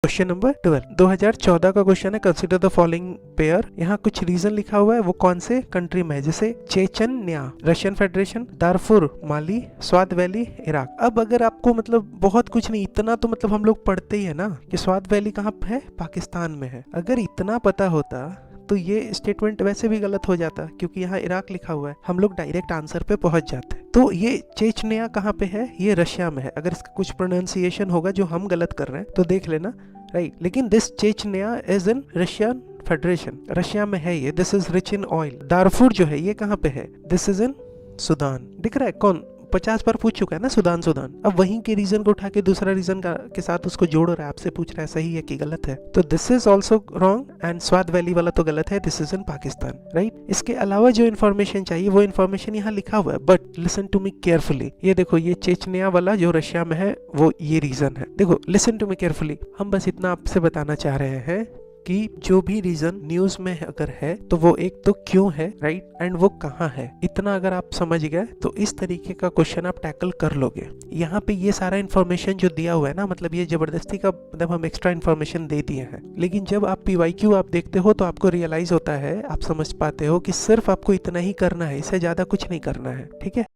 Question number 12, 2014 का question है। Consider the following pair. यहाँ कुछ रीजन लिखा हुआ है, वो कौन से कंट्री में है, जैसे चेचन्या रशियन फेडरेशन, दारफुर माली, स्वात वैली इराक। अब अगर आपको मतलब बहुत कुछ नहीं, इतना तो मतलब हम लोग पढ़ते ही है ना कि स्वात वैली कहाँ पे है, पाकिस्तान में है। अगर इतना पता होता तो ये स्टेटमेंट वैसे भी गलत हो जाता, क्योंकि यहाँ इराक लिखा हुआ है, हम लोग डायरेक्ट आंसर पे पहुंच जाते। तो ये चेचन्या कहाँ पे है, ये रशिया में है। अगर इसका कुछ प्रोनाउंसिएशन होगा जो हम गलत कर रहे हैं तो देख लेना, राइट। लेकिन this Chechnya is in Russian federation, Russia में है ये। This is rich in oil. Darfur जो है ये कहाँ पे है, दिस इज इन सुदान। दिख रहा है, कौन 50 बार पूछ चुका है ना, सुदान सुदान। अब वहीं के रीजन को उठा के दूसरा रीजन के साथ उसको जोड़ रहा है, आपसे पूछ रहा है सही है कि गलत है। तो this is also wrong and Swat valley वाला तो गलत है, this is in Pakistan, right. इसके अलावा जो इन्फॉर्मेशन चाहिए वो इन्फॉर्मेशन यहाँ लिखा हुआ है, but listen to me carefully. ये देखो, ये चेचन्या वाला जो रशिया में है वो ये रीजन है। देखो, लिसन टू मी केयरफुली। हम बस इतना आपसे बताना चाह रहे हैं कि जो भी रीजन न्यूज में अगर है तो वो एक तो क्यों है, राइट, एंड वो कहाँ है। इतना अगर आप समझ गए तो इस तरीके का क्वेश्चन आप टैकल कर लोगे। यहाँ पे ये सारा इन्फॉर्मेशन जो दिया हुआ है ना, मतलब ये जबरदस्ती का मतलब हम एक्स्ट्रा इन्फॉर्मेशन दे दिए हैं। लेकिन जब आप PYQ आप देखते हो तो आपको रियलाइज होता है, आप समझ पाते हो कि सिर्फ आपको इतना ही करना है, इससे ज्यादा कुछ नहीं करना है, ठीक है।